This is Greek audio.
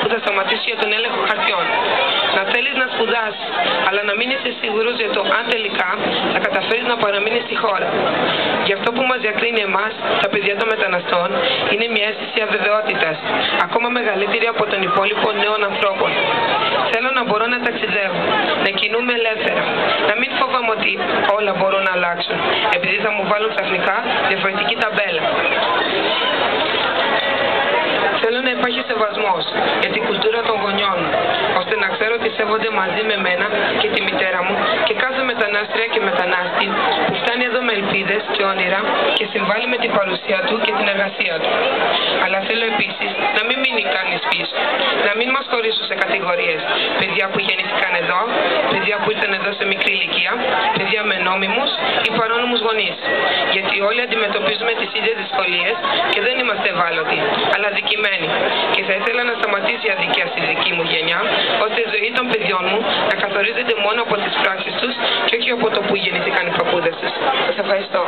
που θα σταματήσει για τον έλεγχο χαρτιών. Να θέλεις να σπουδάσεις, αλλά να μην είσαι σίγουρος για το αν τελικά θα καταφέρεις να παραμείνεις στη χώρα. Γι' αυτό που μας διακρίνει εμάς, τα παιδιά των μεταναστών, είναι μια αίσθηση αβεβαιότητας, ακόμα μεγαλύτερη από τον υπόλοιπο νέων ανθρώπων. Θέλω να μπορώ να ταξιδεύω, να κινούμαι ελεύθερα, να μην φοβάμαι ότι όλα μπορούν να αλλάξουν, επειδή θα μου βάλουν ξαφνικά διαφορετική ταμπέλα. Θέλω να υπάρχει σεβασμός για την κουλτούρα των γονιών μου, ώστε να ξέρω ότι σέβονται μαζί με μένα και τη μητέρα μου και κάθε μετανάστρια και μετανάστη που φτάνει εδώ με ελπίδες και όνειρα και συμβάλλει με την παρουσία του και την εργασία του. Αλλά θέλω επίσης να μην μείνει κανείς πίσω, να μην μας χωρίσουν σε κατηγορίες. Παιδιά που γεννήθηκαν εδώ, παιδιά που ήρθαν εδώ σε μικρή ηλικία, παιδιά με νόμιμους ή παρόνιμους γονείς. Γιατί όλοι αντιμετωπίζουμε τις ίδιες δυσκολίες και δεν είμαστε ευάλωτοι, αλλά αδικημένοι. Και θα ήθελα να σταματήσει η αδικία στη δική μου γενιά, ώστε η ζωή των παιδιών μου να καθορίζεται μόνο από τις πράξεις τους και όχι από το που γεννήθηκαν οι παππούδες τους. Σας ευχαριστώ.